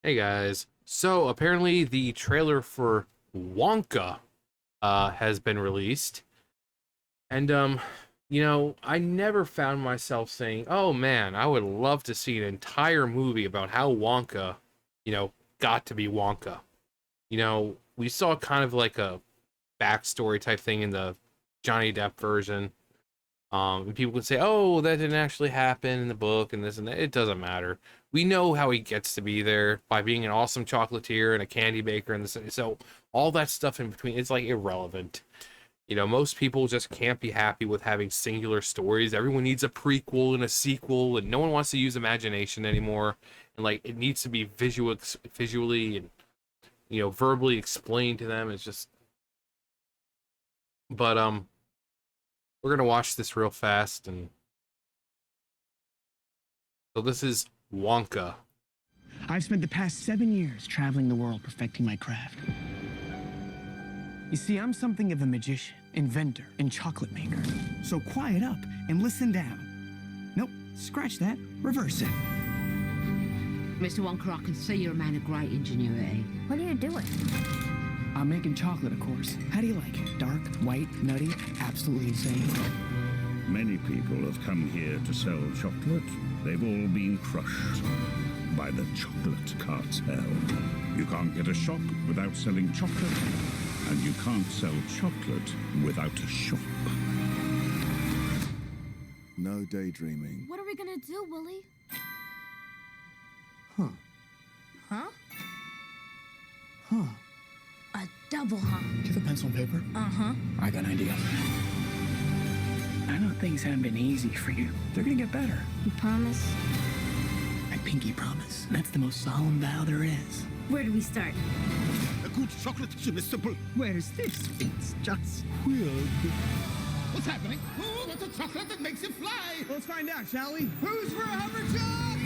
Hey guys. So apparently the trailer for Wonka has been released. And I never found myself saying, "Oh man, I would love to see an entire movie about how Wonka, got to be Wonka." We saw kind of like a backstory type thing in the Johnny Depp version. And people can say, "Oh, that didn't actually happen in the book," and this and that. It doesn't matter. We know how he gets to be there by being an awesome chocolatier and a candy baker, and this. So all that stuff in between, it's like irrelevant. Most people just can't be happy with having singular stories. Everyone needs a prequel and a sequel, and no one wants to use imagination anymore. And like, it needs to be visually and verbally explained to them. It's just, but we're gonna watch this real fast, and so this is Wonka. I've spent the past 7 years traveling the world perfecting my craft. You see, I'm something of a magician, inventor, and chocolate maker. So quiet up and listen down. Nope, scratch that, reverse it. Mr. Wonka, I can see you're a man of great ingenuity. What are you doing? I'm making chocolate, of course. How do you like it? Dark, white, nutty, absolutely insane. Many people have come here to sell chocolate. They've all been crushed by the chocolate cartel. You can't get a shop without selling chocolate, and you can't sell chocolate without a shop. No daydreaming. What are we gonna do, Willie? Huh. Huh? Huh. A double huh? Do you have a pencil and paper? Uh-huh. I got an idea. I know things haven't been easy for you. They're gonna get better. You promise? I pinky promise. That's the most solemn vow there is. Where do we start? A good chocolate chip is simple. Where's this? It's just weird. What's happening? Oh, that's a chocolate that makes you fly. Let's find out, shall we? Who's for a hoverjob?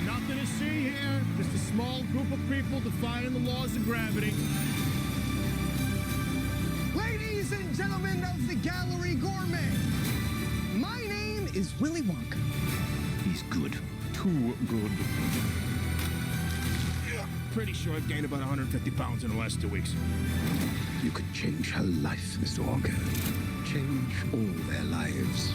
Nothing to see here. Just a small group of people defying the laws of gravity. Ladies and gentlemen of the Gallery Gourmet, my name is Willy Wonka. He's good. Too good. Pretty sure I've gained about 150 pounds in the last 2 weeks. You could change her life, Mr. Wonka. Change all their lives.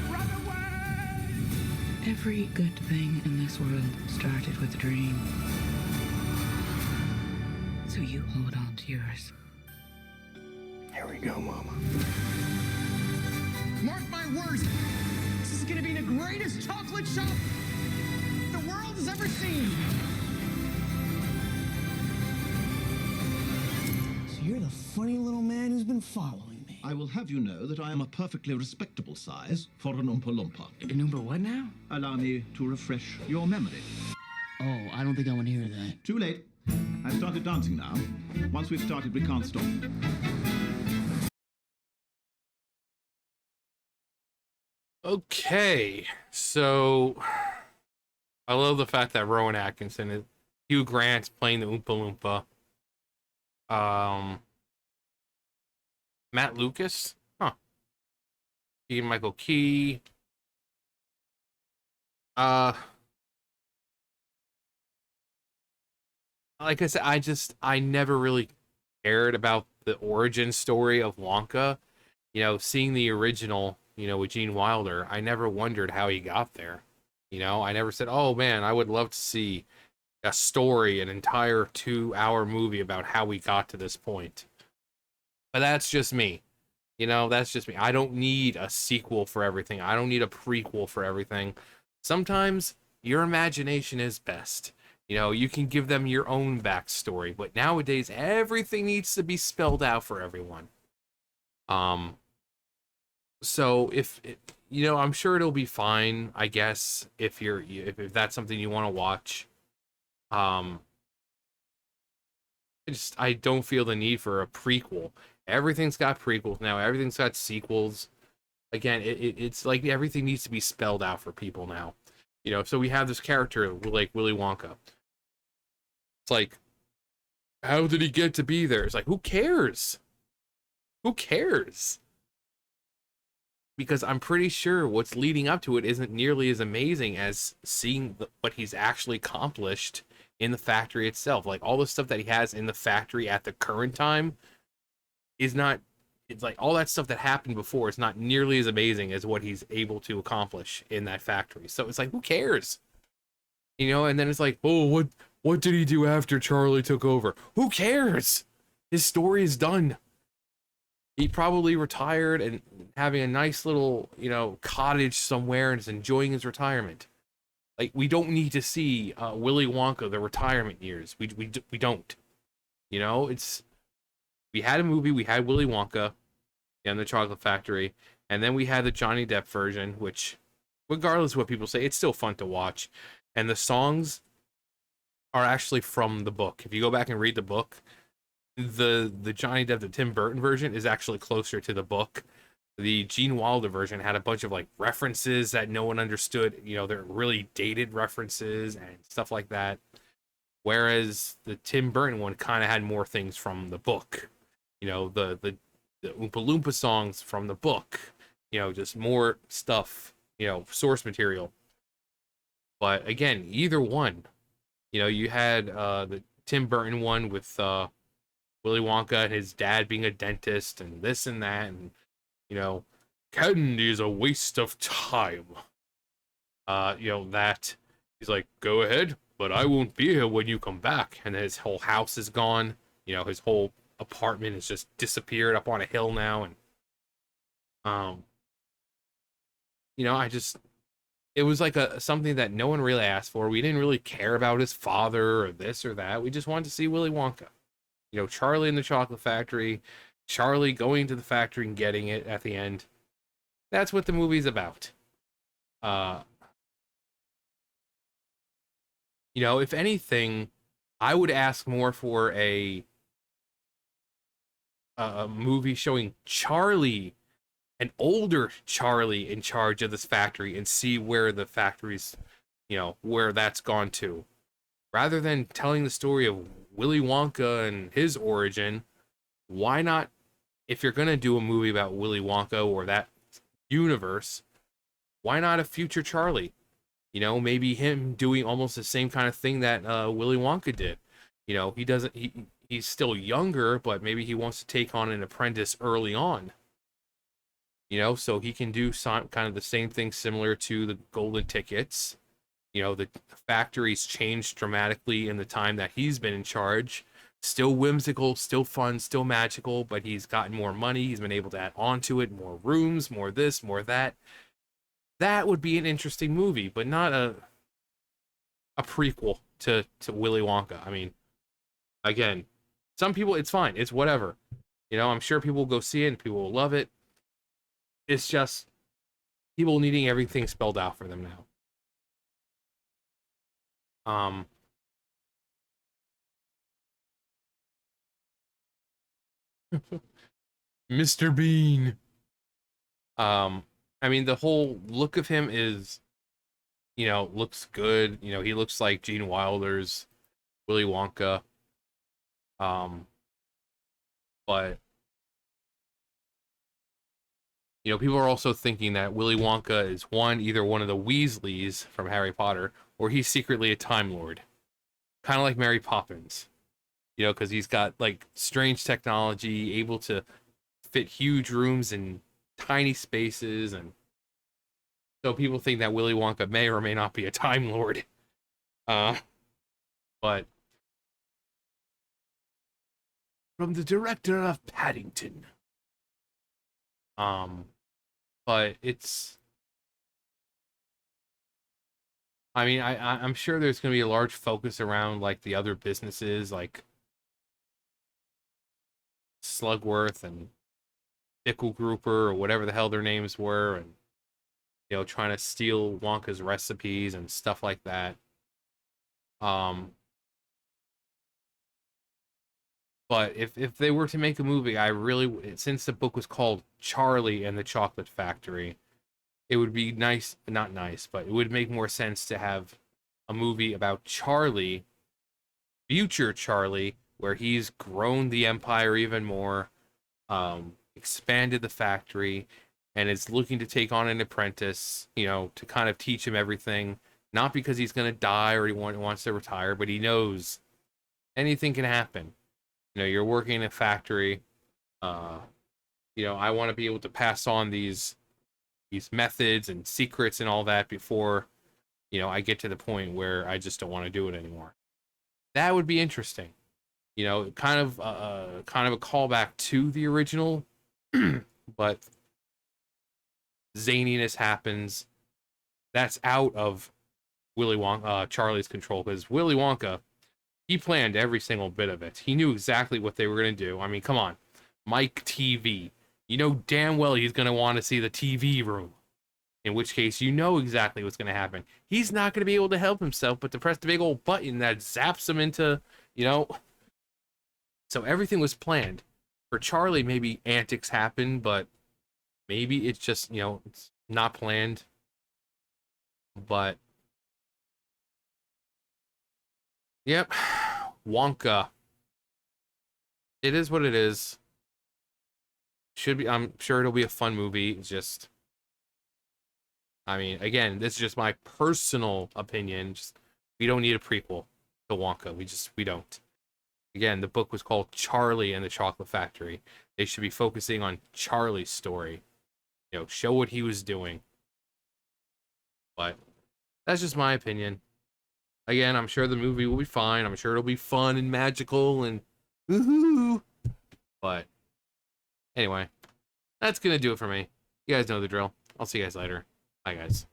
Run away! Every good thing in this world started with a dream. So you hold on to yours. Here we go, Mama. Mark my words, this is gonna be the greatest chocolate shop the world has ever seen. So you're the funny little man who's been following me. I will have you know that I am a perfectly respectable size for an Oompa Loompa. An Oompa what now? Allow me to refresh your memory. Oh, I don't think I want to hear that. Too late. I've started dancing now. Once we've started, we can't stop. Okay, so I love the fact that Rowan Atkinson is Hugh Grant's playing the Oompa Loompa. Matt Lucas, Ian Michael Key. Like I said, I never really cared about the origin story of Wonka. Seeing the original, with Gene Wilder, I never wondered how he got there. I never said, "Oh man, I would love to see a story, an entire 2-hour movie about how we got to this point." But that's just me. That's just me. I don't need a sequel for everything. I don't need a prequel for everything. Sometimes your imagination is best. You can give them your own backstory, but nowadays everything needs to be spelled out for everyone. So I'm sure it'll be fine, I guess, if that's something you want to watch. I don't feel the need for a prequel. Everything's got prequels now. Everything's got sequels. Again, it's like everything needs to be spelled out for people now. So we have this character like Willy Wonka. It's like, how did he get to be there? It's like, who cares? Who cares? because I'm pretty sure what's leading up to it isn't nearly as amazing as seeing what he's actually accomplished in the factory itself. Like all the stuff that he has in the factory at the current time is not. It's like all that stuff that happened before is not nearly as amazing as what he's able to accomplish in that factory. So it's like, who cares? You know, and then it's like, oh, what did he do after Charlie took over? Who cares? His story is done. He probably retired and having a nice little, you know, cottage somewhere and is enjoying his retirement. Like, we don't need to see Willy Wonka, the retirement years. We don't. You know, we had a movie, we had Willy Wonka and the Chocolate Factory, and then we had the Johnny Depp version, which, regardless of what people say, it's still fun to watch. And the songs are actually from the book. If you go back and read the book, the Johnny Depp, the Tim Burton version is actually closer to the book. The Gene Wilder version had a bunch of like references that no one understood. You know, they're really dated references and stuff like that. Whereas the Tim Burton one kind of had more things from the book. You know, the Oompa Loompa songs from the book. You know, just more stuff. You know, source material. But again, either one. You know, you had the Tim Burton one with Willy Wonka and his dad being a dentist and this and that, and you know, candy is a waste of time. You know, that he's like, go ahead, but I won't be here when you come back. And his whole house is gone. You know, his whole apartment has just disappeared up on a hill now, and you know, it was like something that no one really asked for. We didn't really care about his father or this or that. We just wanted to see Willy Wonka. You know, Charlie in the Chocolate Factory, Charlie going to the factory and getting it at the end. That's what the movie's about. You know, if anything, I would ask more for a movie showing Charlie, an older Charlie, in charge of this factory and see where the factory's, you know, where that's gone to. Rather than telling the story of Willy Wonka and his origin, why not, if you're going to do a movie about Willy Wonka or that universe, why not a future Charlie? You know, maybe him doing almost the same kind of thing that Willy Wonka did. You know, he's still younger, but maybe he wants to take on an apprentice early on. You know, so he can do kind of the same thing similar to the golden tickets. You know, the factory's changed dramatically in the time that he's been in charge. Still whimsical, still fun, still magical, but he's gotten more money. He's been able to add on to it, more rooms, more this, more that. That would be an interesting movie, but not a prequel to Willy Wonka. I mean, again, some people, it's fine. It's whatever. You know, I'm sure people will go see it and people will love it. It's just people needing everything spelled out for them now. Mr. Bean. I mean, the whole look of him is, you know, looks good. You know, he looks like Gene Wilder's Willy Wonka. But you know, people are also thinking that Willy Wonka is either one of the Weasleys from Harry Potter, or he's secretly a Time Lord. Kind of like Mary Poppins. You know, because he's got, like, strange technology, able to fit huge rooms in tiny spaces, and so people think that Willy Wonka may or may not be a Time Lord. But from the director of Paddington. But it's, I mean, I'm sure there's going to be a large focus around, like, the other businesses, like Slugworth and Pickle Grouper or whatever the hell their names were, and, you know, trying to steal Wonka's recipes and stuff like that. But if they were to make a movie, I really, since the book was called Charlie and the Chocolate Factory, it would be nice, not nice, but it would make more sense to have a movie about Charlie, future Charlie, where he's grown the empire even more, expanded the factory, and is looking to take on an apprentice, you know, to kind of teach him everything. Not because he's going to die or wants to retire, but he knows anything can happen. You know, you're working in a factory. You know, I want to be able to pass on these methods and secrets and all that before, you know, I get to the point where I just don't want to do it anymore. That would be interesting. You know, kind of a callback to the original, but zaniness happens. That's out of Charlie's control, because Willy Wonka, he planned every single bit of it. He knew exactly what they were going to do. I mean, come on. Mike TV. You know damn well he's going to want to see the TV room. In which case, you know exactly what's going to happen. He's not going to be able to help himself but to press the big old button that zaps him into, you know. So everything was planned. For Charlie, maybe antics happen, but maybe it's just, you know, it's not planned. But yep, Wonka. It is what it is. Should be. I'm sure it'll be a fun movie. It's just, I mean, again, this is just my personal opinion. Just, we don't need a prequel to Wonka. We don't. Again, the book was called Charlie and the Chocolate Factory. They should be focusing on Charlie's story. You know, show what he was doing. But that's just my opinion. Again, I'm sure the movie will be fine. I'm sure it'll be fun and magical and woohoo. But anyway, that's gonna do it for me. You guys know the drill. I'll see you guys later. Bye, guys.